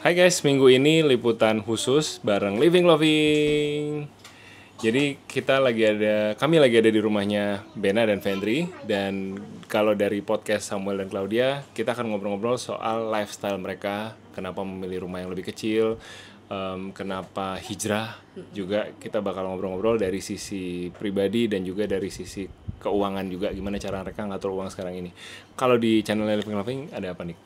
Hai guys, minggu ini liputan khusus bareng Living Loving. Jadi kami lagi ada di rumahnya Bena dan Fendri. Dan kalau dari podcast Samuel dan Claudia, kita akan ngobrol-ngobrol soal lifestyle mereka. Kenapa memilih rumah yang lebih kecil, kenapa hijrah. Juga kita bakal ngobrol-ngobrol dari sisi pribadi dan juga dari sisi keuangan juga. Gimana cara mereka ngatur uang sekarang ini. Kalau di channel Living Loving ada apa nih?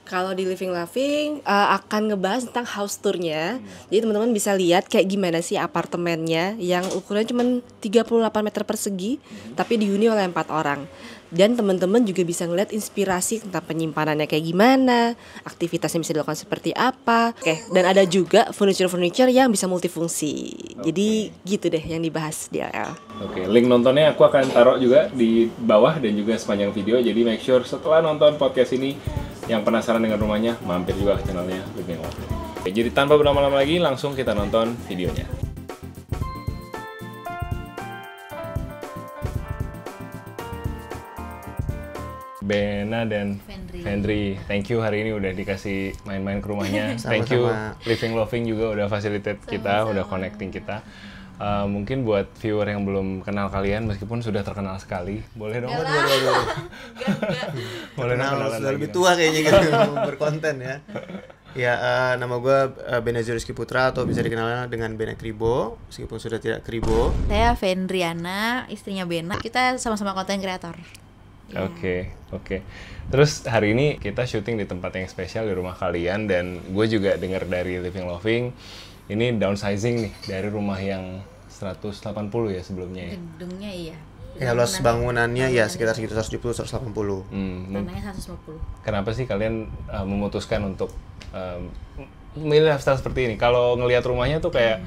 Kalau di Living Loving akan ngebahas tentang house tour-nya. Jadi teman-teman bisa lihat kayak gimana sih apartemennya yang ukurannya cuma 38 meter persegi, tapi dihuni oleh 4 orang. Dan teman-teman juga bisa ngeliat inspirasi tentang penyimpanannya kayak gimana, aktivitasnya bisa dilakukan seperti apa. Oke, dan ada juga furniture-furniture yang bisa multifungsi. Jadi gitu deh yang dibahas di LL. Oke, link nontonnya aku akan taruh juga di bawah dan juga sepanjang video. Jadi make sure setelah nonton podcast ini, yang penasaran dengan rumahnya, mampir juga ke channelnya Living Loving. Oke, jadi tanpa berlama-lama lagi, langsung kita nonton videonya. Bena dan Fendri, thank you hari ini udah dikasih main-main ke rumahnya. Thank you Living Loving juga udah facilitate kita, udah connecting kita. Mungkin buat viewer yang belum kenal kalian, meskipun sudah terkenal sekali, boleh dong? Boleh dong kenalan sudah lebih tua kayaknya gitu berkonten ya. Ya, nama gue Benazir Rizky Putra atau bisa dikenal dengan Bena Kribo, meskipun sudah tidak Kribo. Saya Fendriana, istrinya Bena. Kita sama-sama konten kreator. Oke. Terus hari ini kita syuting di tempat yang spesial di rumah kalian, dan gue juga dengar dari Living Loving ini downsizing nih dari rumah yang 180 ya sebelumnya ya. Gedungnya iya. Ya, luas bangunannya ya sekitar 170 180. Tanahnya 150. Kenapa sih kalian memutuskan untuk memilih lifestyle seperti ini? Kalau ngelihat rumahnya tuh kayak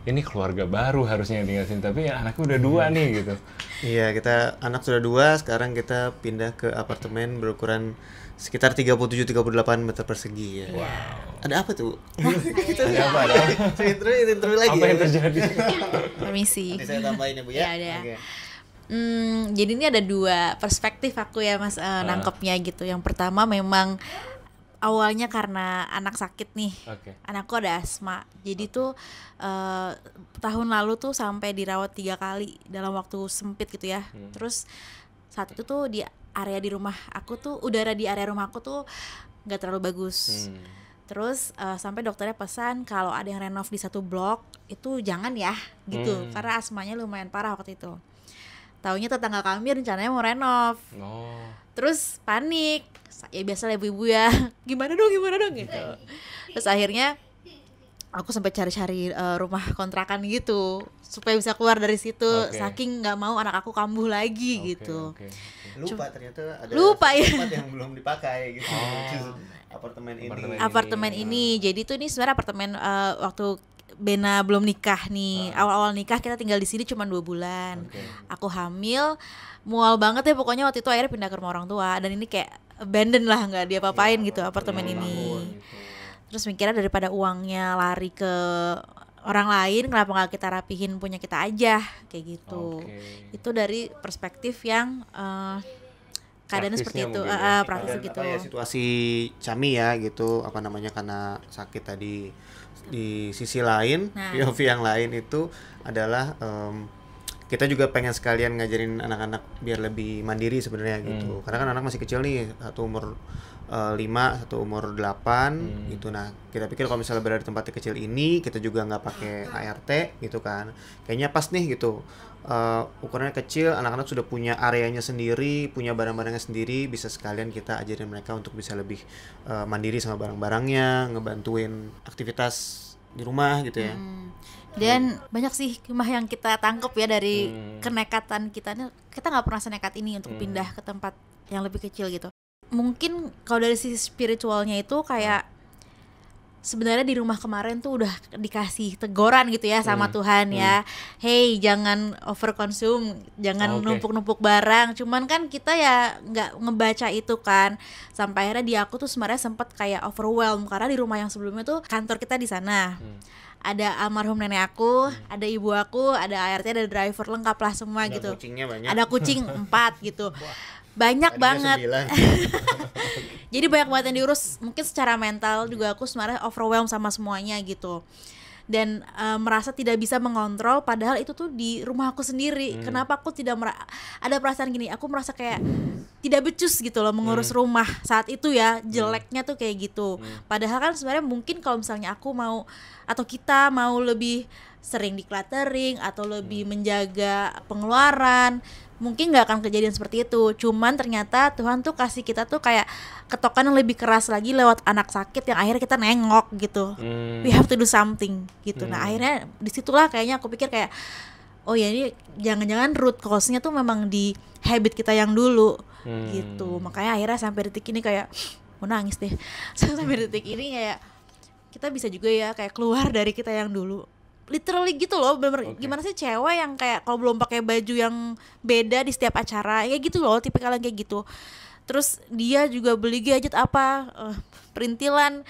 ini keluarga baru harusnya yang tinggal sini, tapi ya anaknya udah 2 nih gitu. Iya, kita anak sudah 2, sekarang kita pindah ke apartemen berukuran sekitar 37-38 meter persegi ya. Wow. Ada apa tuh? Ada apa? Intro lagi. Apa yang terjadi? Permisi. Nanti saya tambahin ya Bu ya. Ya, ada. Oke. Jadi ini ada 2 perspektif aku ya Mas nangkepnya gitu. Yang pertama memang awalnya karena anak sakit nih. Anakku ada asma. Jadi tuh tahun lalu tuh sampai dirawat 3 kali dalam waktu sempit gitu ya. Terus saat itu tuh di area di rumah aku tuh, udara di area rumah aku tuh nggak terlalu bagus. Terus sampai dokternya pesan kalau ada yang renov di satu blok itu jangan ya gitu, karena asmanya lumayan parah waktu itu. Taunya tetangga kami rencananya mau renov. Terus panik, ya biasa ibu-ibu ya, gimana dong gitu. Terus akhirnya aku sampai cari-cari rumah kontrakan gitu supaya bisa keluar dari situ. Saking nggak mau anak aku kambuh lagi gitu. Ternyata ada ya tempat yang belum dipakai gitu. Apartemen ini. Jadi tuh ini sebenarnya apartemen waktu Bena belum nikah nih. Awal-awal nikah kita tinggal di sini cuma 2 bulan. Aku hamil, mual banget ya pokoknya waktu itu, akhirnya pindah ke rumah orang tua. Dan ini kayak abandon lah, nggak diapa-apain gitu apartemen ini. Terus mikirnya daripada uangnya lari ke orang lain, kenapa nggak kita rapihin punya kita aja kayak gitu. Itu dari perspektif yang keadaannya seperti itu, praktis gitu. Ya, situasi Cami ya gitu, karena sakit tadi. Di sisi lain, POV yang lain itu adalah kita juga pengen sekalian ngajarin anak-anak biar lebih mandiri sebenarnya gitu. Karena kan anak masih kecil nih, satu umur 5, satu umur 8 gitu. Nah, kita pikir kalau misalnya berada di tempat kecil ini, kita juga nggak pakai ART gitu kan. Kayaknya pas nih gitu. Ukurannya kecil, anak-anak sudah punya areanya sendiri, punya barang-barangnya sendiri, bisa sekalian kita ajarin mereka untuk bisa lebih mandiri sama barang-barangnya, ngebantuin aktivitas di rumah gitu ya. Dan banyak sih rumah yang kita tangkep ya dari kenekatan kita nggak pernah senekat ini untuk pindah ke tempat yang lebih kecil gitu. Mungkin kalau dari sisi spiritualnya itu kayak sebenarnya di rumah kemarin tuh udah dikasih teguran gitu ya sama Tuhan ya. Hey, jangan overconsume, jangan numpuk-numpuk barang. Cuman kan kita ya nggak ngebaca itu kan. Sampai akhirnya di aku tuh sebenarnya sempat kayak overwhelmed karena di rumah yang sebelumnya tuh kantor kita di sana. Ada almarhum nenek aku, ada ibu aku, ada ART, ada driver, lengkap lah semua ada gitu. Kucingnya banyak. Ada kucing 4 gitu. Banyak banget. Jadi banyak banget yang diurus, mungkin secara mental juga aku sebenarnya overwhelmed sama semuanya gitu. Dan merasa tidak bisa mengontrol, padahal itu tuh di rumah aku sendiri. Kenapa aku tidak ada perasaan gini, aku merasa kayak tidak becus gitu loh mengurus rumah saat itu ya, jeleknya tuh kayak gitu. Padahal kan sebenarnya mungkin kalau misalnya aku mau atau kita mau lebih sering decluttering atau lebih menjaga pengeluaran, mungkin nggak akan kejadian seperti itu. Cuman ternyata Tuhan tuh kasih kita tuh kayak ketokan yang lebih keras lagi lewat anak sakit yang akhirnya kita nengok gitu. We have to do something gitu. Nah akhirnya disitulah kayaknya aku pikir kayak, oh ya ini jangan-jangan root cause-nya tuh memang di habit kita yang dulu gitu. Makanya akhirnya sampai detik ini kayak mau nangis deh. Sampai detik ini kayak kita bisa juga ya kayak keluar dari kita yang dulu. Literally gitu loh, bener gimana sih cewek yang kayak kalau belum pakai baju yang beda di setiap acara kayak gitu loh, tipikal kayak gitu. Terus dia juga beli gadget apa perintilan,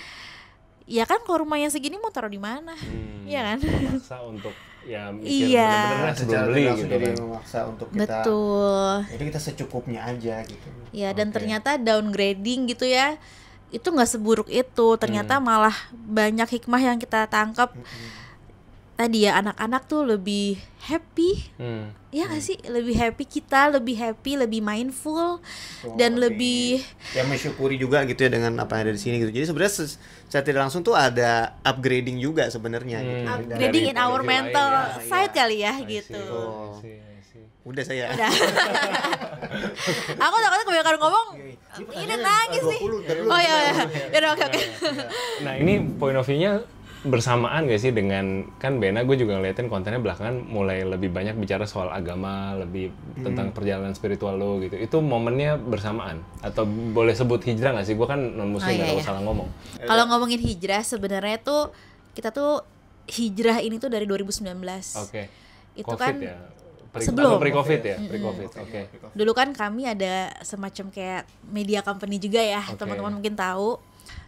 ya kan kalau rumahnya segini mau taruh di mana, ya kan? Maksa untuk ya mikir bener-bener sebelum beli gitu jadi kan. memaksa untuk kita. Betul. Jadi kita secukupnya aja gitu. Ya dan ternyata downgrading gitu ya, itu nggak seburuk itu. Ternyata malah banyak hikmah yang kita tangkap. Tadi ya anak-anak tuh lebih happy, ya nggak sih, lebih happy, kita lebih happy, lebih mindful, dan lebih ya mensyukuri juga gitu ya dengan apa yang ada di sini gitu. Jadi sebenarnya secara tidak langsung tuh ada upgrading juga sebenarnya gitu. upgrading in our mental side kali ya gitu. Udah saya. Udah. Aku takutnya kebanyakan ngomong, ini nangis nih. Oh ya, oke. Nah ini point of view-nya bersamaan gak sih dengan, kan Bena gue juga ngeliatin kontennya belakangan mulai lebih banyak bicara soal agama, lebih tentang perjalanan spiritual lo gitu. Itu momennya bersamaan? Atau boleh sebut hijrah gak sih? Gue kan non-muslim, gak tahu salah ngomong. Kalau ngomongin hijrah sebenarnya tuh, kita tuh hijrah ini tuh dari 2019. Oke. Itu COVID kan ya? sebelum Pre-COVID ya? Pre-COVID, oke. Dulu kan kami ada semacam kayak media company juga ya, teman-teman mungkin tahu.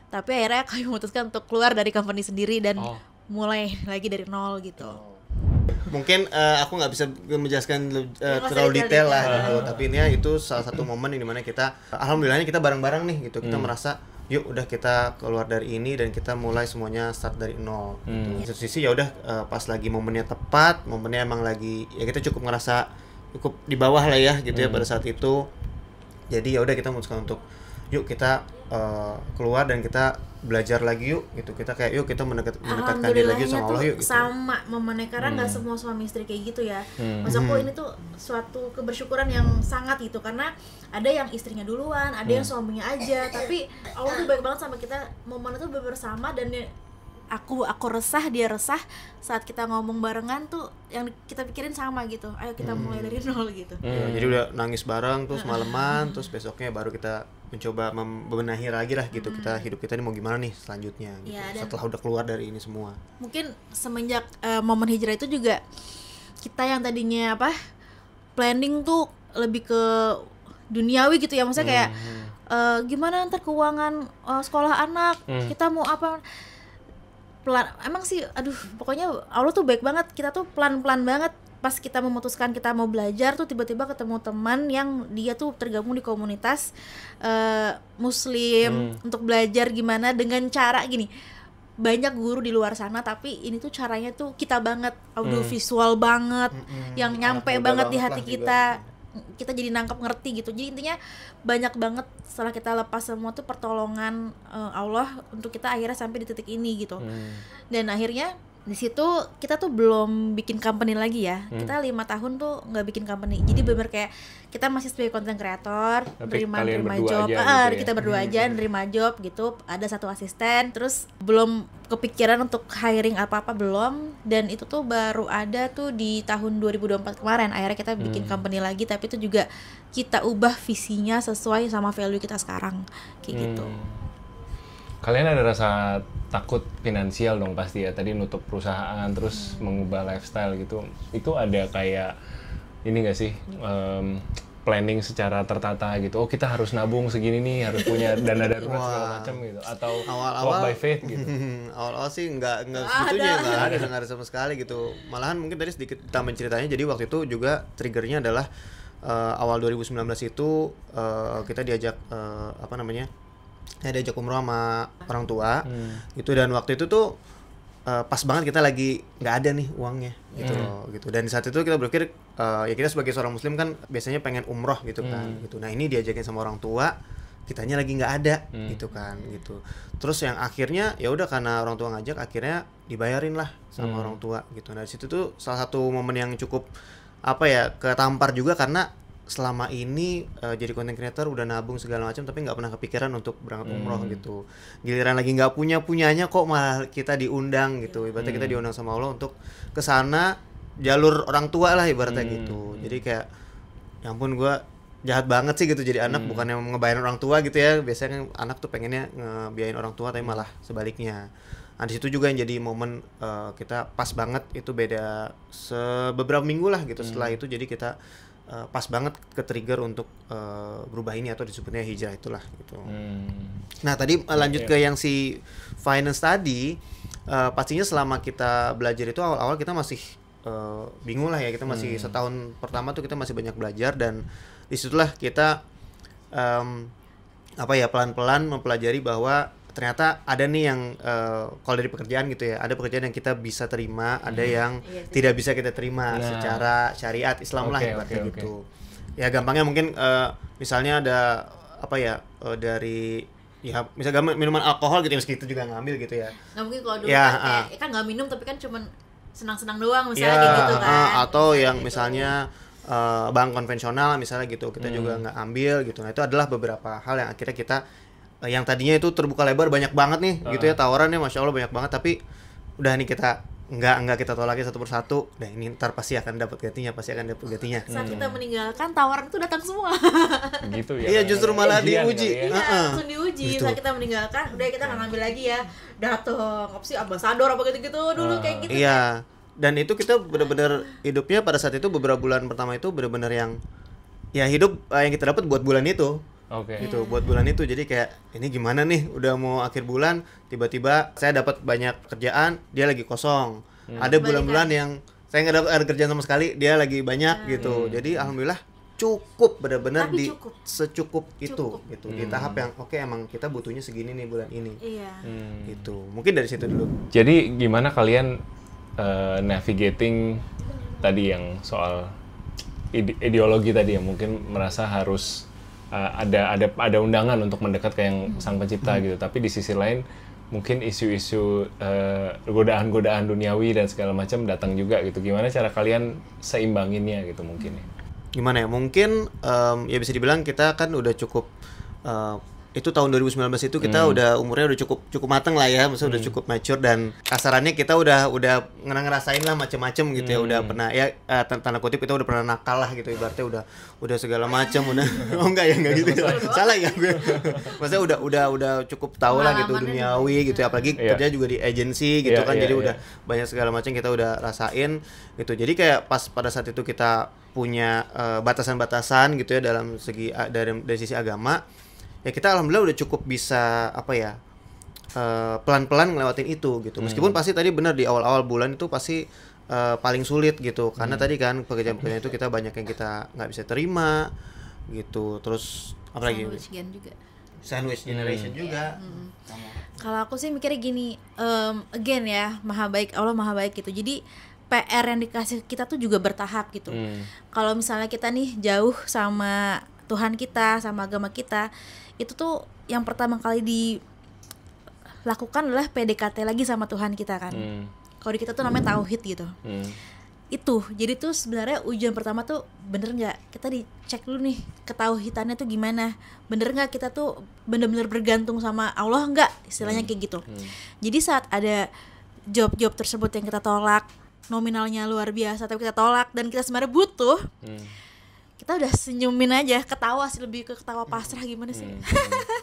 Tapi akhirnya kami memutuskan untuk keluar dari company sendiri dan mulai lagi dari nol gitu. Mungkin aku nggak bisa menjelaskan terlalu detail lah gitu. Tapi ini itu salah satu momen di mana kita, alhamdulillahnya kita bareng-bareng nih gitu. Kita merasa yuk udah kita keluar dari ini dan kita mulai semuanya start dari nol. Gitu. Di satu sisi ya udah pas lagi momennya tepat, momennya emang lagi ya kita cukup ngerasa cukup di bawah lah ya gitu ya pada saat itu. Jadi ya udah kita memutuskan untuk yuk kita keluar dan kita belajar lagi yuk gitu. Kita kayak yuk kita mendekatkan diri lagi sama Allah yuk gitu. Sama momennya karena nggak semua suami istri kayak gitu ya. Maksudku ini tuh suatu kebersyukuran yang sangat gitu, karena ada yang istrinya duluan, ada yang suaminya aja, tapi Allah tuh baik banget sama kita. Momen itu bersama dan aku resah, dia resah saat kita ngomong barengan tuh yang kita pikirin sama gitu. Ayo kita mulai dari nol gitu. Ya, jadi udah nangis bareng terus maleman, terus besoknya baru kita mencoba membenahi lagi lah gitu. Kita hidup kita ini mau gimana nih selanjutnya gitu. Ya, setelah udah keluar dari ini semua. Mungkin semenjak momen hijrah itu juga kita yang tadinya planning tuh lebih ke duniawi gitu ya. Maksudnya kayak gimana ntar keuangan sekolah anak, kita mau apa, pelan, emang sih aduh pokoknya Allah tuh baik banget. Kita tuh pelan-pelan banget. Pas kita memutuskan kita mau belajar tuh tiba-tiba ketemu teman yang dia tuh tergabung di komunitas muslim untuk belajar gimana dengan cara gini. Banyak guru di luar sana tapi ini tuh caranya tuh kita banget, audiovisual banget, yang nyampe banget di hati kita. Kita jadi nangkep ngerti gitu. Jadi intinya banyak banget setelah kita lepas semua tuh pertolongan Allah untuk kita akhirnya sampai di titik ini gitu. Dan akhirnya di situ kita tuh belum bikin company lagi ya. Kita 5 tahun tuh nggak bikin company. Jadi bener kayak kita masih sebagai content creator, nerima job. Gitu ya? Kita berdua aja nerima job gitu. Ada 1 asisten. Terus belum kepikiran untuk hiring apa-apa belum. Dan itu tuh baru ada tuh di tahun 2024 kemarin. Akhirnya kita bikin company lagi. Tapi itu juga kita ubah visinya sesuai sama value kita sekarang kayak gitu. Kalian ada rasa takut finansial dong pasti ya, tadi nutup perusahaan terus mengubah lifestyle gitu. Itu ada kayak ini gak sih planning secara tertata gitu, oh kita harus nabung segini nih, harus punya dana darurat segala macam gitu, atau walk by faith gitu? Awal-awal sih nggak segitunya, nggak ada sama sekali gitu. Malahan mungkin tadi sedikit tambahin ceritanya. Jadi waktu itu juga triggernya adalah awal 2019 itu kita diajak saya diajak umroh sama orang tua gitu, dan waktu itu tuh pas banget kita lagi nggak ada nih uangnya gitu loh gitu. Dan di saat itu kita berpikir ya kita sebagai seorang muslim kan biasanya pengen umroh gitu kan gitu. Nah ini diajakin sama orang tua, kitanya lagi nggak ada gitu kan gitu. Terus yang akhirnya ya udah karena orang tua ngajak, akhirnya dibayarin lah sama orang tua gitu. Nah di situ tuh salah satu momen yang cukup apa ya, ketampar juga, karena selama ini jadi content creator udah nabung segala macam tapi nggak pernah kepikiran untuk berangkat umroh gitu. Giliran lagi nggak punyanya kok malah kita diundang gitu. Ibaratnya kita diundang sama Allah untuk ke sana, jalur orang tua lah ibaratnya gitu. Jadi kayak ya ampun, gue jahat banget sih gitu jadi anak, bukan yang ngebayarin orang tua gitu ya. Biasanya anak tuh pengennya ngebiayain orang tua, tapi malah sebaliknya. Nah di situ juga yang jadi momen kita pas banget, itu beda beberapa minggu lah gitu setelah itu. Jadi kita pas banget ke trigger untuk berubah ini, atau disebutnya hijrah itulah gitu. Nah tadi lanjut ke yang si finance tadi, pastinya selama kita belajar itu awal-awal kita masih bingung lah ya, kita masih setahun pertama tuh kita masih banyak belajar, dan disitulah kita apa ya, pelan-pelan mempelajari bahwa ternyata ada nih yang kalau dari pekerjaan gitu ya, ada pekerjaan yang kita bisa terima, ada yang tidak bisa kita terima secara syariat Islam lah ibaratnya gitu. Ya gampangnya mungkin misalnya ada apa ya, dari ya misalnya minuman alkohol gitu, meski itu juga ngambil gitu ya. Nggak mungkin kalau dulu kan kayak kan nggak minum tapi kan cuman senang-senang doang misalnya kayak gitu kan. Atau yang gitu. Misalnya bank konvensional misalnya gitu, kita juga nggak ambil gitu. Nah itu adalah beberapa hal yang akhirnya kita yang tadinya itu terbuka lebar banyak banget nih gitu ya, tawarannya masya Allah banyak banget, tapi udah nih kita nggak kita tolaknya satu persatu. Nah ini ntar pasti akan dapat gantinya, Saat kita meninggalkan, tawaran itu datang semua. Gitu ya. Iya justru malah diuji. Langsung diuji. Saat kita meninggalkan, udah kita nggak ngambil lagi ya. Datang opsi ambasador apa gitu-gitu dulu kayak gitu. Iya. Dan itu kita benar-benar hidupnya pada saat itu beberapa bulan pertama itu benar-benar yang ya hidup yang kita dapat buat bulan itu. Gitu buat bulan itu. Jadi kayak ini gimana nih, udah mau akhir bulan tiba-tiba saya dapat banyak kerjaan, dia lagi kosong. Ada bulan-bulan yang saya nggak dapat ada kerjaan sama sekali, dia lagi banyak gitu. Jadi alhamdulillah cukup, benar-benar secukup itu gitu. Di tahap yang oke, emang kita butuhnya segini nih bulan ini. Gitu. Mungkin dari situ dulu. Jadi gimana kalian navigating tadi yang soal ideologi tadi, yang mungkin merasa harus ada undangan untuk mendekat ke yang sang pencipta gitu, tapi di sisi lain mungkin isu-isu godaan-godaan duniawi dan segala macam datang juga gitu. Gimana cara kalian seimbanginnya gitu mungkin ya? Gimana ya, mungkin ya bisa dibilang kita kan udah cukup itu tahun 2019 itu kita udah umurnya udah cukup mateng lah ya, maksudnya udah cukup mature, dan kasarannya kita udah ngerasain lah macem-macem gitu ya, udah pernah ya tanda kutip kita udah pernah nakal lah gitu, ibaratnya udah segala macem udah enggak gitu ya. Salah ya gue. Maksudnya udah cukup tahu lah gitu duniawi gitu ya, apalagi kerja juga di agensi gitu kan, jadi udah banyak segala macam kita udah rasain gitu. Jadi kayak pas pada saat itu kita punya batasan-batasan gitu ya dalam segi dari sisi agama. Ya kita alhamdulillah udah cukup bisa apa ya, pelan-pelan ngelewatin itu gitu. Meskipun pasti tadi benar di awal-awal bulan itu pasti paling sulit gitu, karena tadi kan pekerjaan-pekerjaan itu kita banyak yang kita nggak bisa terima gitu. Terus apa lagi? Sandwich generation juga. Kalau aku sih mikirnya gini, again ya, Allah maha baik gitu. Jadi PR yang dikasih kita tuh juga bertahap gitu. Kalau misalnya kita nih jauh sama Tuhan kita, sama agama kita, itu tuh yang pertama kali dilakukan adalah PDKT lagi sama Tuhan kita kan. Kalau di kita tuh namanya tauhid gitu. Itu jadi tuh sebenarnya ujian pertama tuh, bener nggak kita dicek dulu nih ketauhidannya tuh gimana, bener nggak kita tuh bener-bener bergantung sama Allah nggak, istilahnya kayak gitu. Jadi saat ada job-job tersebut yang kita tolak, nominalnya luar biasa tapi kita tolak, dan kita sebenarnya butuh, kita udah senyumin aja, ketawa sih, lebih ke ketawa pasrah gimana sih,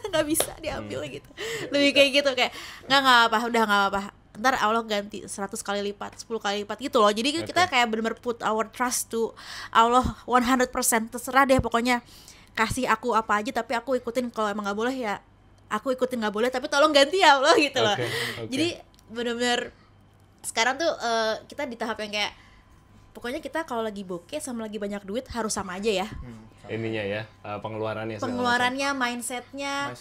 nggak bisa diambil gitu, lebih kayak gitu, kayak nggak apa, ntar Allah ganti 100 kali lipat, 10 kali lipat gitu loh. Jadi kita kayak benar-benar put our trust to Allah 100%, terserah deh pokoknya, kasih aku apa aja tapi aku ikutin, kalau emang nggak boleh ya aku ikutin, nggak boleh tapi tolong ganti ya Allah gitu loh. Jadi benar-benar sekarang tuh kita di tahap yang kayak pokoknya kita kalau lagi bokeh sama lagi banyak duit harus sama aja ya. Ininya ya, pengeluarannya mindsetnya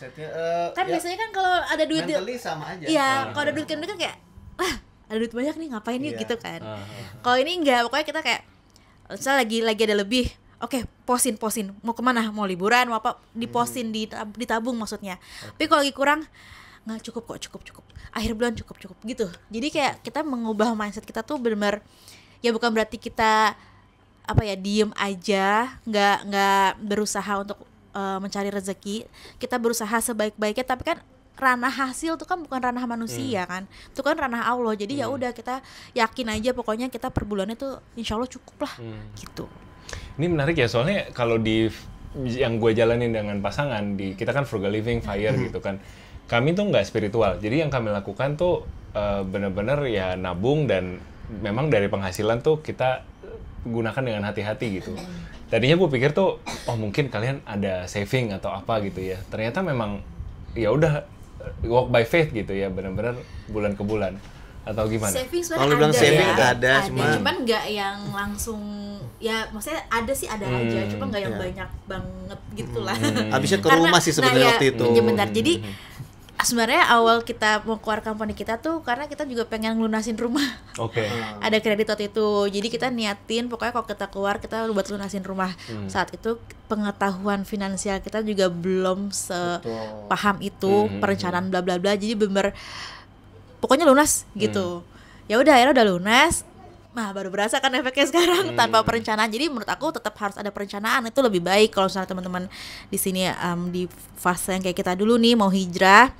kan ya, biasanya kan kalau ada duit mentally sama aja. Iya, kalau ada duit kan kayak ada duit banyak nih ngapain nih gitu kan. Kalau ini enggak, pokoknya kita kayak misalnya lagi ada lebih, oke, posin mau kemana, mau liburan mau apa, diposin, ditabung maksudnya. Tapi kalau lagi kurang, nggak cukup akhir bulan cukup gitu. Jadi kayak kita mengubah mindset kita tuh benar-benar, ya bukan berarti kita diem aja, nggak berusaha untuk mencari rezeki. Kita berusaha sebaik-baiknya, tapi kan ranah hasil tuh kan bukan ranah manusia kan, itu kan ranah Allah. Jadi ya udah, kita yakin aja pokoknya kita per bulannya tuh insya Allah cukup lah gitu. Ini menarik ya, soalnya kalau di yang gue jalanin dengan pasangan, kita kan frugal living, fire gitu kan, kami tuh nggak spiritual. Jadi yang kami lakukan tuh bener-bener ya nabung, dan memang dari penghasilan tuh kita gunakan dengan hati-hati gitu. Tadinya gue pikir tuh mungkin kalian ada saving atau apa gitu ya, ternyata memang ya udah walk by faith gitu ya, benar-benar bulan ke bulan atau gimana? Saving kalau bilang saving ada, cuman nggak yang langsung, ya maksudnya ada sih, ada aja, cuma nggak yang banyak banget gitulah. Habisnya ke rumah sih sebenarnya waktu itu. Ya bentar, jadi sebenarnya awal kita mau keluar company kita tuh karena kita juga pengen ngelunasin rumah. Oke. Ada kredit waktu itu, jadi kita niatin pokoknya kalau kita keluar kita buat lunasin rumah. Saat itu pengetahuan finansial kita juga belum sepaham itu, perencanaan bla bla bla. Jadi bener pokoknya lunas gitu. Ya udah, akhirnya udah lunas. Nah, baru berasa kan efeknya sekarang tanpa perencanaan. Jadi menurut aku tetap harus ada perencanaan, itu lebih baik. Kalau misalnya teman-teman di sini di fase yang kayak kita dulu nih mau hijrah,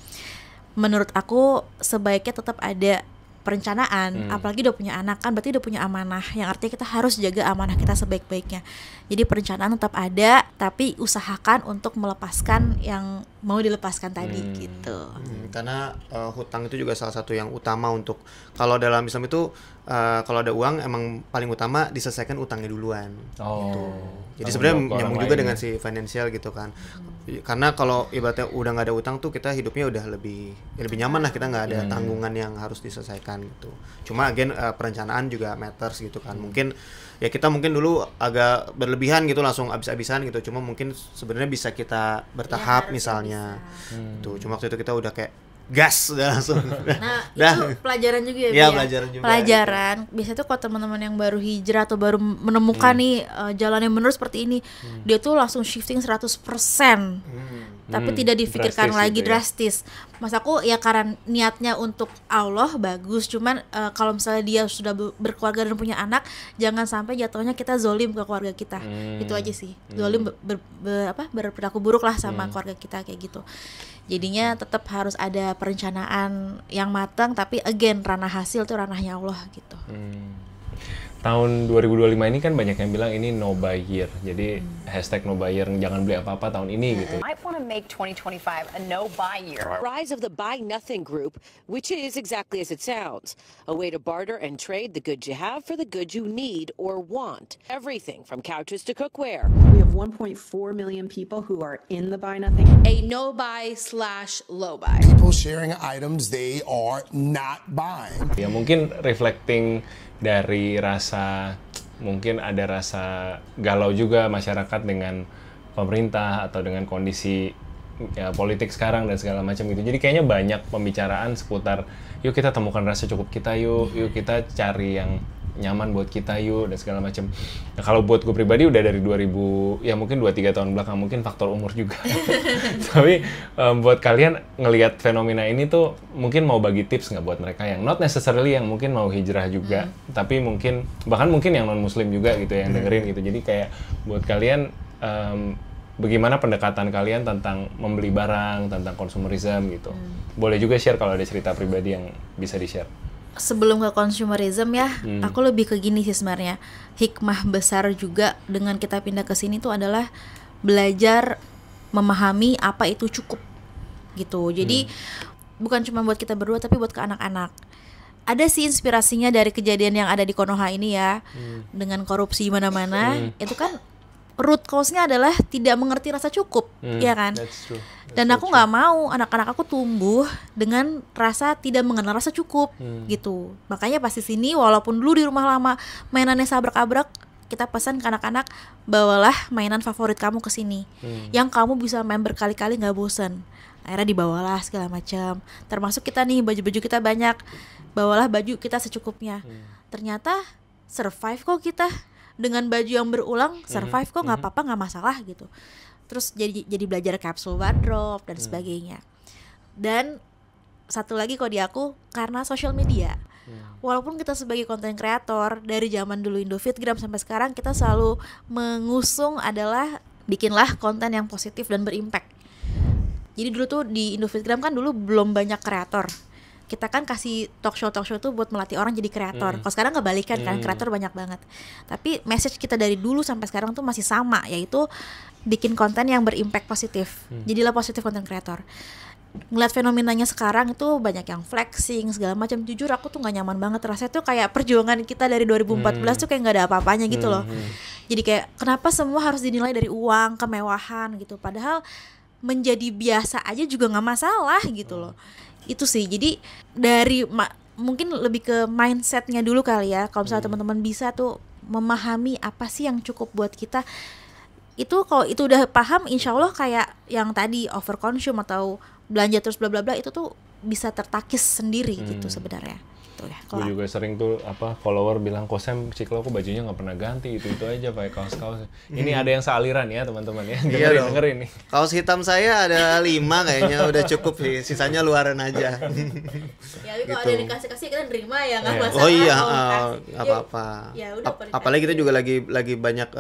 menurut aku sebaiknya tetap ada perencanaan. Apalagi udah punya anak kan, berarti udah punya amanah, yang artinya kita harus jaga amanah kita sebaik-baiknya. Jadi perencanaan tetap ada, tapi usahakan untuk melepaskan yang mau dilepaskan tadi gitu. Karena hutang itu juga salah satu yang utama untuk, kalau dalam Islam itu kalau ada uang emang paling utama diselesaikan utangnya duluan. Gitu. Jadi sebenarnya nyambung juga dengan si finansial gitu kan. Karena kalau ibaratnya udah nggak ada utang tuh kita hidupnya udah lebih nyaman lah, kita nggak ada tanggungan yang harus diselesaikan gitu. Cuma again perencanaan juga matters gitu kan. Mungkin ya kita mungkin dulu agak berlebihan gitu, langsung abis-abisan gitu. Cuma mungkin sebenarnya bisa kita bertahap ya, misalnya. Tuh, cuma waktu itu kita udah kayak gas udah langsung. Nah, itu pelajaran juga ya. Iya, pelajaran juga. Pelajaran. Gitu. Biasanya tuh kalau teman-teman yang baru hijrah atau baru menemukan nih jalan yang benar seperti ini, dia tuh langsung shifting 100%. Tapi tidak difikirkan lagi drastis. Mas aku ya karena niatnya untuk Allah bagus, cuman kalau misalnya dia sudah berkeluarga dan punya anak, jangan sampai jatuhnya kita zolim ke keluarga kita. Itu aja sih. Zolim berperilaku buruk lah sama keluarga kita kayak gitu. Jadinya tetap harus ada perencanaan yang matang, tapi again ranah hasil tuh ranahnya Allah gitu. Tahun 2025 ini kan banyak yang bilang ini no buy year. Jadi hashtag no buy year, jangan beli apa-apa tahun ini gitu. Might want to make 2025 a no buy year. Rise of the Buy Nothing group, which is exactly as it sounds. A way to barter and trade the goods you have for the goods you need or want. Everything from couches to cookware. We have 1.4 million people who are in the Buy Nothing. A no buy / low buy. People sharing items they are not buying. Ya mungkin reflecting dari rasa, mungkin ada rasa galau juga masyarakat dengan pemerintah atau dengan kondisi ya, politik sekarang dan segala macam gitu. Jadi kayaknya banyak pembicaraan seputar yuk kita temukan rasa cukup kita, yuk kita cari yang nyaman buat kita dan segala macam. Nah, kalau buat gue pribadi udah dari 2000 ya mungkin 2-3 tahun belakang, mungkin faktor umur juga. Tapi buat kalian ngelihat fenomena ini tuh mungkin mau bagi tips nggak buat mereka yang not necessarily yang mungkin mau hijrah juga, tapi mungkin bahkan mungkin yang non muslim juga gitu yang dengerin gitu. Jadi kayak buat kalian bagaimana pendekatan kalian tentang membeli barang, tentang consumerism gitu. Boleh juga share kalau ada cerita pribadi yang bisa di-share. Sebelum ke consumerism ya, aku lebih ke gini sih sebenarnya. Hikmah besar juga dengan kita pindah ke sini tuh adalah belajar memahami apa itu cukup gitu. Jadi bukan cuma buat kita berdua tapi buat ke anak-anak. Ada sih inspirasinya dari kejadian yang ada di Konoha ini ya, dengan korupsi mana-mana. Itu kan root cause-nya adalah tidak mengerti rasa cukup, ya kan? That's true. Dan aku nggak mau anak-anak aku tumbuh dengan rasa tidak mengenal rasa cukup, gitu. Makanya pas di sini, walaupun dulu di rumah lama mainannya sabrak-abrak, kita pesan ke anak-anak, bawalah mainan favorit kamu ke sini, yang kamu bisa main berkali-kali nggak bosan. Akhirnya dibawalah segala macam. Termasuk kita nih, baju-baju kita banyak, bawalah baju kita secukupnya. Ternyata survive kok kita dengan baju yang berulang, survive kok, nggak apa-apa, nggak masalah gitu. Terus jadi belajar capsule wardrobe dan sebagainya. Dan satu lagi kok di aku, karena social media. Walaupun kita sebagai konten kreator dari zaman dulu Indofitgram sampai sekarang, kita selalu mengusung adalah bikinlah konten yang positif dan berimpact. Jadi dulu tuh di Indofitgram kan dulu belum banyak kreator. Kita kan kasih talk show tuh buat melatih orang jadi kreator. Kalau sekarang kebalikan kan, kreator banyak banget. Tapi message kita dari dulu sampai sekarang tuh masih sama, yaitu bikin konten yang berimpact positif. Jadilah positif konten kreator. Ngeliat fenomenanya sekarang itu banyak yang flexing segala macam. Jujur aku tuh nggak nyaman banget. Rasanya tuh kayak perjuangan kita dari 2014 tuh kayak nggak ada apa-apanya gitu loh. Jadi kayak kenapa semua harus dinilai dari uang, kemewahan gitu. Padahal menjadi biasa aja juga nggak masalah gitu loh. Itu sih, jadi dari mungkin lebih ke mindsetnya dulu kali ya. Kalau misalnya teman-teman bisa tuh memahami apa sih yang cukup buat kita, itu kalau itu udah paham, insya Allah kayak yang tadi overconsume atau belanja terus bla bla bla itu tuh bisa tertakis sendiri gitu sebenarnya. Gitu ya. Gue juga sering tuh follower bilang, Kosem Ciklo aku bajunya nggak pernah ganti, itu aja pakai kaos-kaos. Ini ada yang sealiran ya teman-teman ya. Dengerin nih. Kaos hitam saya ada 5 kayaknya udah cukup sih, sisanya luaran aja. Ya tapi kalau ada yang dikasih kita nerima ya nggak masalah. Oh iya, nggak apa-apa. Ya, udah, apalagi kita juga lagi banyak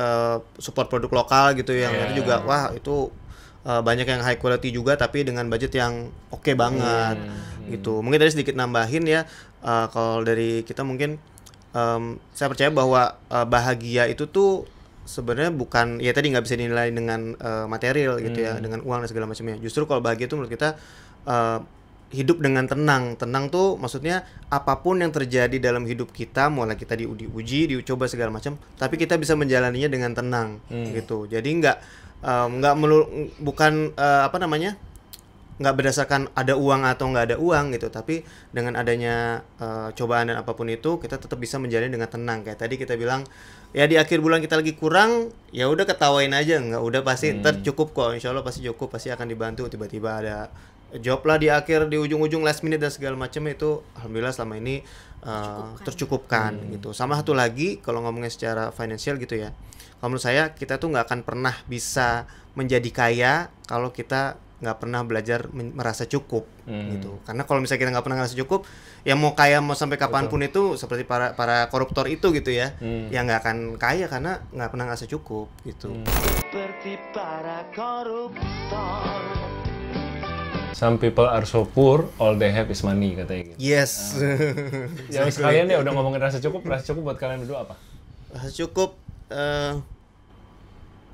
support produk lokal gitu yang itu juga wah itu banyak yang high quality juga tapi dengan budget yang oke banget gitu. Mungkin tadi sedikit nambahin ya, kalau dari kita mungkin saya percaya bahwa bahagia itu tuh sebenarnya bukan ya tadi nggak bisa dinilai dengan material gitu ya, dengan uang dan segala macamnya. Justru kalau bahagia itu menurut kita hidup dengan tenang. Tenang tuh maksudnya apapun yang terjadi dalam hidup kita, mulai kita diuji, dicoba segala macam, tapi kita bisa menjalaninya dengan tenang gitu. Jadi nggak berdasarkan ada uang atau nggak ada uang gitu, tapi dengan adanya cobaan dan apapun itu kita tetap bisa menjalani dengan tenang. Kayak tadi kita bilang ya di akhir bulan kita lagi kurang, ya udah ketawain aja, nggak udah pasti cukup kok, insya Allah pasti cukup, pasti akan dibantu. Tiba-tiba ada job lah di akhir, di ujung-ujung last minute dan segala macam, itu alhamdulillah selama ini tercukupkan gitu. Sama satu lagi kalau ngomongnya secara finansial gitu ya, kalau menurut saya kita tuh nggak akan pernah bisa menjadi kaya kalau kita nggak pernah belajar merasa cukup gitu. Karena kalau misalnya kita nggak pernah merasa cukup, ya mau kaya mau sampai kapanpun itu seperti para koruptor itu gitu ya, ya nggak akan kaya karena nggak pernah merasa cukup gitu. Seperti para koruptor. Some people are so poor, all they have is money katanya gitu. Yes. Ya sekalian ya udah ngomongin rasa cukup buat kalian berdua apa? Rasa cukup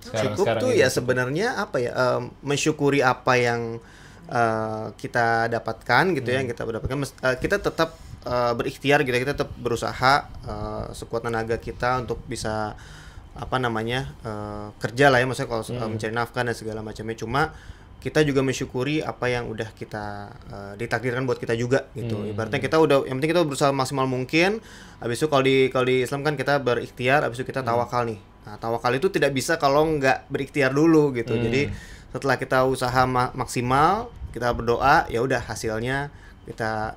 sekarang tuh ya sebenarnya apa ya, mensyukuri apa yang kita dapatkan gitu ya, yang kita dapatkan, kita tetap berikhtiar gitu, kita tetap berusaha sekuat tenaga kita untuk bisa kerja lah ya, maksudnya kalau mencari nafkah dan segala macamnya. Cuma kita juga mensyukuri apa yang udah kita ditakdirkan buat kita juga gitu. Ibaratnya kita yang penting kita berusaha maksimal mungkin. Habis itu kalau di Islam kan kita berikhtiar, habis itu kita tawakal nih. Nah, tawakal itu tidak bisa kalau nggak berikhtiar dulu gitu. Jadi setelah kita usaha maksimal, kita berdoa, ya udah hasilnya kita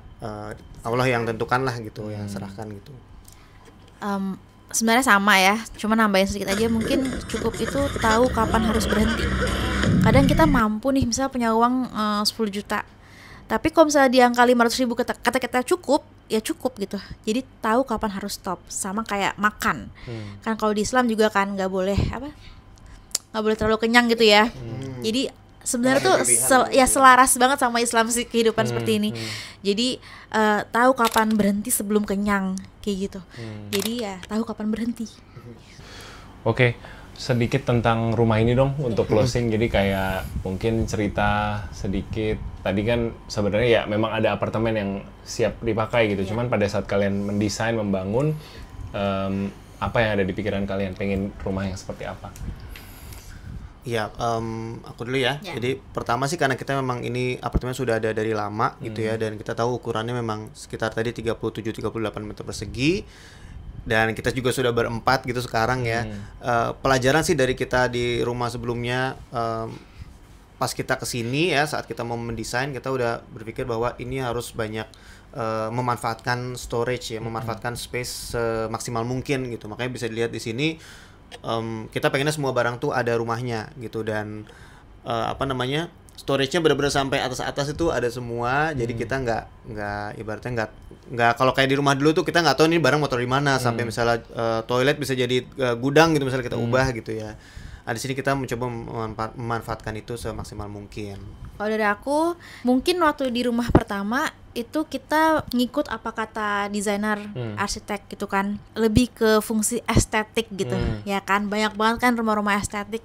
Allah yang tentukan lah gitu, yang serahkan gitu. Sebenarnya sama ya, cuma nambahin sedikit aja, mungkin cukup itu tahu kapan harus berhenti. Kadang kita mampu nih, misalnya punya uang 10 juta, tapi kalau misalnya di angka 500.000 kata kita cukup, ya cukup gitu. Jadi tahu kapan harus stop. Sama kayak makan, kan kalau di Islam juga kan nggak boleh terlalu kenyang gitu ya. Jadi sebenarnya tuh selaras banget sama Islam sih kehidupan seperti ini. Jadi tahu kapan berhenti sebelum kenyang kayak gitu. Jadi ya tahu kapan berhenti. Oke, sedikit tentang rumah ini dong untuk closing. Jadi kayak mungkin cerita sedikit. Tadi kan sebenarnya ya memang ada apartemen yang siap dipakai gitu. Cuman pada saat kalian mendesain, membangun, apa yang ada di pikiran kalian? Pengen rumah yang seperti apa? Iya, aku dulu ya. Jadi pertama sih karena kita memang ini apartemen sudah ada dari lama gitu ya, dan kita tahu ukurannya memang sekitar tadi 37-38 meter persegi, dan kita juga sudah berempat gitu sekarang ya. Pelajaran sih dari kita di rumah sebelumnya, pas kita kesini ya, saat kita mau mendesain kita udah berpikir bahwa ini harus banyak memanfaatkan storage ya, memanfaatkan space semaksimal mungkin gitu. Makanya bisa dilihat di sini. Kita pengennya semua barang tuh ada rumahnya gitu, dan storage-nya benar-benar sampai atas itu ada semua. Jadi kita nggak ibaratnya nggak kalau kayak di rumah dulu tuh kita nggak tahu ini barang motor di mana, sampai misalnya toilet bisa jadi gudang gitu misalnya kita ubah gitu ya. Di sini kita mencoba memanfaatkan itu semaksimal mungkin. Kalau dari aku, mungkin waktu di rumah pertama itu kita ngikut apa kata desainer arsitek gitu kan, lebih ke fungsi estetik gitu ya kan, banyak banget kan rumah-rumah estetik.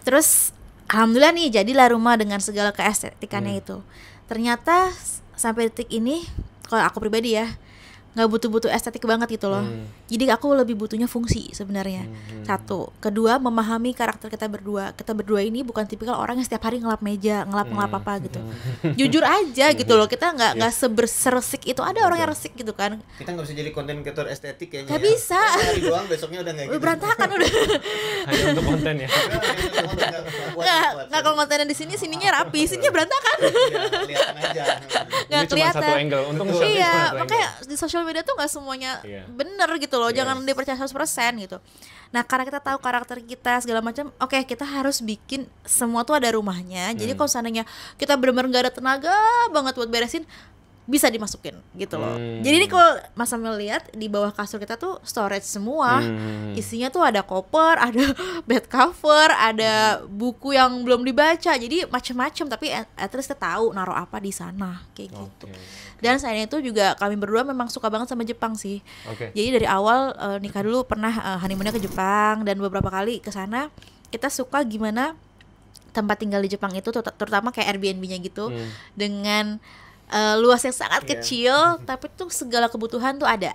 Terus alhamdulillah nih jadilah rumah dengan segala keestetikannya itu. Ternyata sampai detik ini kalau aku pribadi ya nggak butuh-butuh estetik banget gitu loh. Jadi aku lebih butuhnya fungsi sebenarnya. Satu, kedua memahami karakter kita berdua. Kita berdua ini bukan tipikal orang yang setiap hari ngelap meja, ngelap apa gitu. Jujur aja gitu loh. Kita nggak seresik itu. Ada orang yang resik gitu kan. Kita nggak bisa jadi konten kreator estetik kayaknya. Gak bisa. Hari doang, besoknya udah nggak gitu. Berantakan udah. Hanya untuk konten ya. Nggak kalau kontennya di sininya rapi, sininya berantakan. Kelihatan aja. Nggak kelihatan. Cuma satu angle. Untung iya, makanya di sosial media tuh nggak semuanya bener gitu loh, jangan dipercaya 100% gitu. Nah karena kita tahu karakter kita segala macam, oke, kita harus bikin semua tuh ada rumahnya. Jadi kalau seandainya kita benar-benar nggak ada tenaga banget buat beresin, bisa dimasukin gitu loh. Jadi ini kalau Mas Amel lihat di bawah kasur kita tuh storage semua. Isinya tuh ada koper, ada bed cover, ada buku yang belum dibaca. Jadi macam-macam, tapi at least kita tahu naruh apa di sana kayak gitu. Dan selain itu juga kami berdua memang suka banget sama Jepang sih. Jadi dari awal nikah dulu pernah honeymoonnya ke Jepang, dan beberapa kali ke sana kita suka gimana tempat tinggal di Jepang itu, terutama kayak Airbnb-nya gitu, dengan luas yang sangat kecil, tapi tuh segala kebutuhan tuh ada.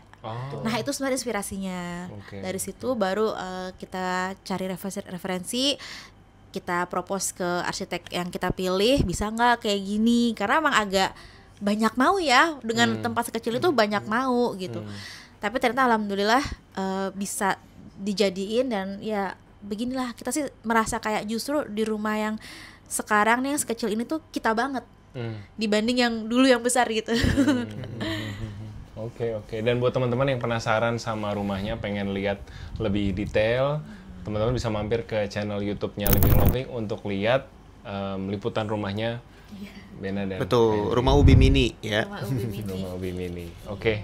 Nah itu sebenarnya inspirasinya. Dari situ baru kita cari referensi, kita propose ke arsitek yang kita pilih, bisa nggak kayak gini, karena emang agak banyak mau ya, dengan tempat sekecil itu banyak mau gitu. Tapi ternyata alhamdulillah bisa dijadiin, dan ya beginilah, kita sih merasa kayak justru di rumah yang sekarang nih yang sekecil ini tuh kita banget. Dibanding yang dulu yang besar gitu. Oke. Dan buat teman-teman yang penasaran sama rumahnya, pengen lihat lebih detail, teman-teman bisa mampir ke channel YouTube-nya Living Loving untuk lihat liputan rumahnya Bena dan betul, Rumah Ubi Mini ya. Rumah Ubi Mini. Oke.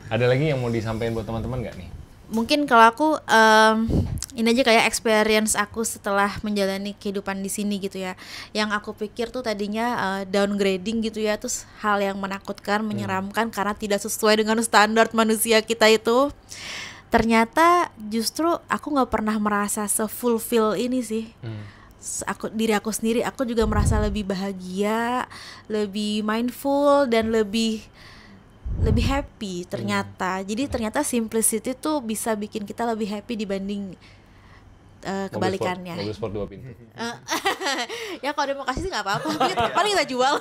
Ada lagi yang mau disampaikan buat teman-teman nggak nih? Mungkin kalau aku ini aja kayak experience aku setelah menjalani kehidupan di sini gitu ya. Yang aku pikir tuh tadinya downgrading gitu ya, terus hal yang menakutkan, menyeramkan karena tidak sesuai dengan standar manusia kita itu. Ternyata justru aku nggak pernah merasa se-fulfill ini sih. Diri aku sendiri, aku juga merasa lebih bahagia, lebih mindful, dan lebih happy ternyata. Jadi ternyata simplicity tuh bisa bikin kita lebih happy dibanding kebalikannya. Mobil sport 2 pintu. Ya kalau dia mau kasih sih nggak apa-apa, paling kita jual.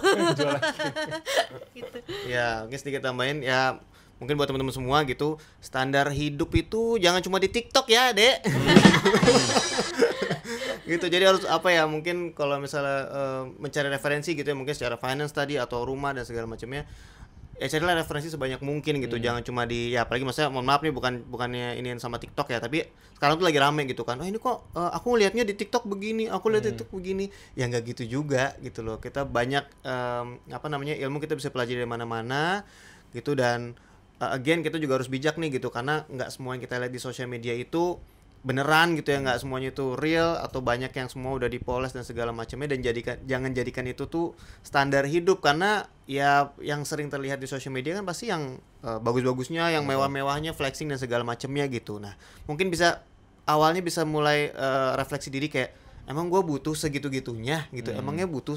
Gitu. Ya, mungkin sedikit tambahin ya. Mungkin buat teman-teman semua gitu, standar hidup itu jangan cuma di TikTok ya, Dek. Gitu, jadi harus mungkin kalau misalnya mencari referensi gitu ya, mungkin secara finance tadi atau rumah dan segala macamnya, ya carilah referensi sebanyak mungkin gitu. Jangan cuma apalagi maksudnya, mohon maaf nih, bukannya ini sama TikTok ya, tapi sekarang tuh lagi rame gitu kan, ini kok aku lihatnya di TikTok begini, aku lihat di TikTok begini. Ya nggak gitu juga gitu loh. Kita banyak ilmu kita bisa pelajari dari mana-mana gitu. Dan again kita juga harus bijak nih gitu, karena nggak semua yang kita lihat di sosial media itu beneran gitu ya, nggak semuanya itu real, atau banyak yang semua udah dipoles dan segala macamnya. Dan jangan jadikan itu tuh standar hidup, karena ya yang sering terlihat di sosial media kan pasti yang bagus-bagusnya, yang mewah-mewahnya, flexing dan segala macamnya gitu. Nah mungkin awalnya bisa mulai refleksi diri, kayak emang gue butuh segitu-gitunya gitu, emangnya butuh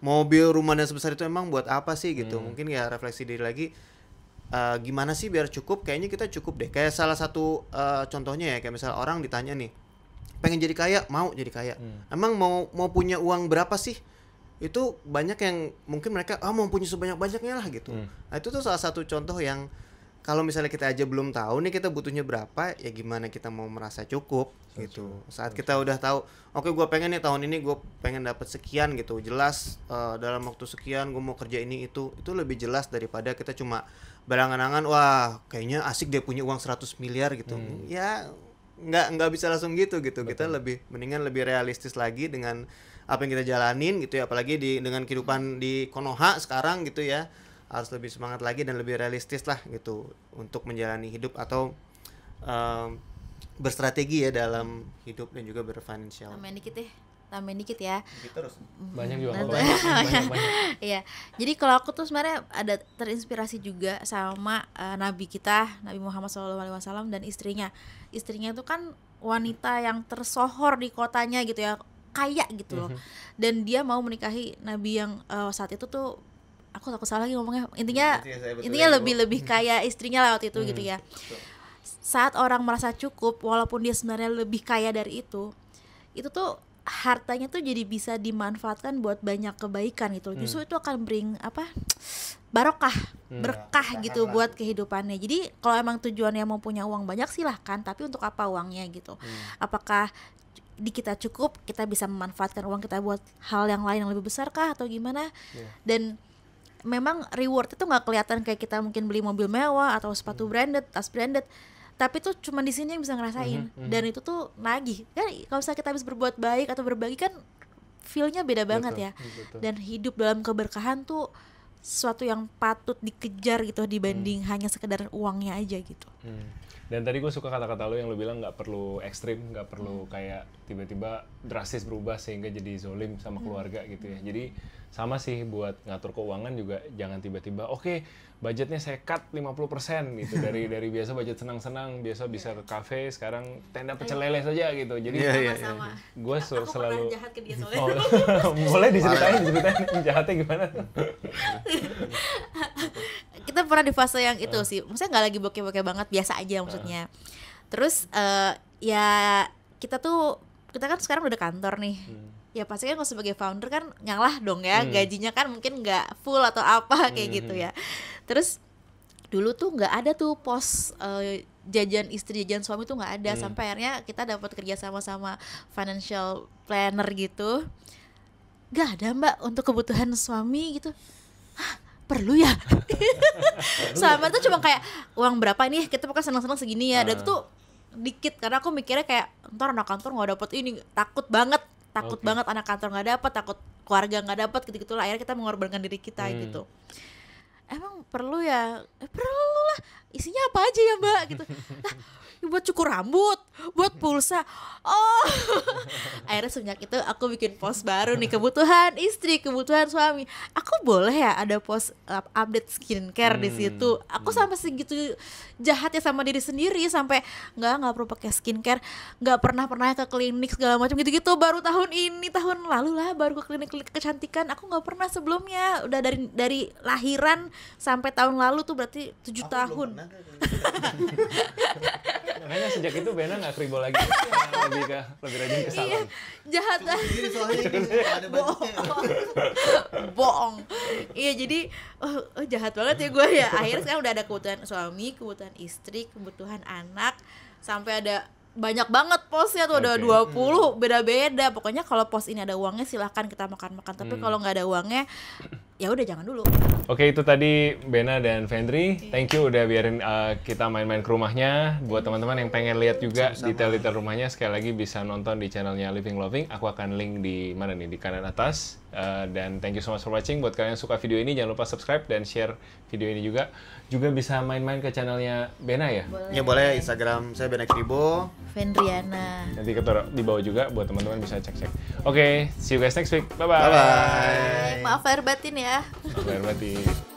mobil, rumah dan sebesar itu emang buat apa sih gitu. Mungkin ya refleksi diri lagi, gimana sih biar cukup. Kayaknya kita cukup deh. Kayak salah satu contohnya ya, kayak misalnya orang ditanya nih, pengen jadi kaya, mau jadi kaya. Emang mau punya uang berapa sih? Itu banyak yang mungkin mereka mau punya sebanyak-banyaknya lah gitu. Nah, itu tuh salah satu contoh yang kalau misalnya kita aja belum tahu nih kita butuhnya berapa, ya gimana kita mau merasa cukup gitu. Saat kita udah tahu, oke, gue pengen nih tahun ini gue pengen dapat sekian gitu, jelas dalam waktu sekian gue mau kerja ini itu lebih jelas daripada kita cuma berangan-angan, wah kayaknya asik dia punya uang 100 miliar gitu. Ya nggak bisa langsung gitu. Betul. Kita mendingan lebih realistis lagi dengan apa yang kita jalanin gitu ya, apalagi dengan kehidupan di Konoha sekarang gitu ya. Harus lebih semangat lagi dan lebih realistis lah gitu untuk menjalani hidup atau berstrategi ya dalam hidup dan juga berfinansial. Tambahin dikit ya. Terus banyak juga. Iya. Jadi kalau aku tuh sebenarnya ada terinspirasi juga sama Nabi kita, Nabi Muhammad SAW dan istrinya. Istrinya itu kan wanita yang tersohor di kotanya gitu ya, kaya gitu loh. Dan dia mau menikahi Nabi yang saat itu tuh, aku takut salah lagi ngomongnya, intinya lebih kaya istrinya lah waktu itu gitu ya. Saat orang merasa cukup walaupun dia sebenarnya lebih kaya dari itu tuh hartanya tuh jadi bisa dimanfaatkan buat banyak kebaikan gitu. Justru itu akan bring barokah, berkah gitu buat kehidupannya. Jadi kalau emang tujuannya mau punya uang banyak silahkan, tapi untuk apa uangnya gitu. Apakah di kita cukup, kita bisa memanfaatkan uang kita buat hal yang lain yang lebih besar kah atau gimana? Dan memang reward itu nggak kelihatan kayak kita mungkin beli mobil mewah atau sepatu branded, tas branded, tapi tuh cuma di sini yang bisa ngerasain. Dan itu tuh nagih kan. Kalau misalnya kita habis berbuat baik atau berbagi kan feel-nya beda banget ya. Dan hidup dalam keberkahan tuh sesuatu yang patut dikejar gitu dibanding hanya sekedar uangnya aja gitu. Dan tadi gue suka kata-kata lo yang lo bilang nggak perlu ekstrim, nggak perlu kayak tiba-tiba drastis berubah sehingga jadi zolim sama keluarga gitu ya. Jadi sama sih buat ngatur keuangan juga, jangan tiba-tiba oke, budgetnya saya cut 50% gitu dari biasa budget senang-senang, biasa bisa ke kafe, sekarang tenda pecel lele saja gitu. Jadi gue selalu jahat ke dia soalnya. Boleh diceritain jahatnya gimana? Kita pernah di fase yang itu sih, maksudnya nggak lagi bokeh-bokeh banget, biasa aja maksudnya. Terus ya kita kan sekarang udah kantor nih. Ya pasti kan kalau sebagai founder kan ngalah dong ya, gajinya kan mungkin nggak full atau apa kayak gitu ya. Terus dulu tuh nggak ada tuh pos jajan istri jajan suami tuh nggak ada, sampai akhirnya kita dapat kerja sama financial planner gitu. Nggak ada mbak untuk kebutuhan suami gitu. Hah, perlu ya? Selama itu cuma kayak uang berapa nih, kita pokoknya senang-senang segini ya. Dan itu tuh dikit, karena aku mikirnya kayak ntar anak kantor nggak dapet ini, takut banget anak kantor nggak dapet, takut keluarga nggak dapet gitu lah. Akhirnya kita mengorbankan diri kita gitu. Emang perlu ya? Perlu lah. Isinya apa aja ya mbak gitu. Nah, buat cukur rambut, buat pulsa. Oh, akhirnya sejak itu aku bikin post baru nih, kebutuhan istri, kebutuhan suami. Aku boleh ya ada post update skincare di situ. Aku sampai segitu jahatnya sama diri sendiri, sampai nggak perlu pakai skincare, nggak pernah ke klinik segala macam gitu-gitu. Baru tahun lalu lah baru ke klinik kecantikan. Aku nggak pernah sebelumnya. Udah dari lahiran sampai tahun lalu tuh berarti 7 tahun. Makanya sejak itu Bena nggak kribo lagi, lebih rajin ke salon. Iya, jahat lah. Bohong. Iya, jadi jahat banget ya gue ya. Akhirnya sekarang udah ada kebutuhan suami, kebutuhan istri, kebutuhan anak, sampai ada banyak banget posnya tuh, ada 20 beda-beda. Pokoknya kalau pos ini ada uangnya silahkan kita makan-makan, tapi kalau nggak ada uangnya ya udah jangan dulu. Oke, itu tadi Bena dan Vendri. Thank you udah biarin kita main-main ke rumahnya. Buat teman-teman yang pengen lihat juga detail-detail rumahnya, sekali lagi bisa nonton di channelnya Living Loving. Aku akan link di mana nih, di kanan atas. Dan thank you so much for watching. Buat kalian yang suka video ini, jangan lupa subscribe dan share video ini juga. Juga bisa main-main ke channelnya Bena ya? Boleh. Ya boleh, Instagram saya Bena Kribo. Vendriana. Nanti kita di bawah juga buat teman-teman bisa cek-cek. Oke, see you guys next week. Bye-bye. Bye-bye. Maaf lahir batin ya. Maaf lahir batin.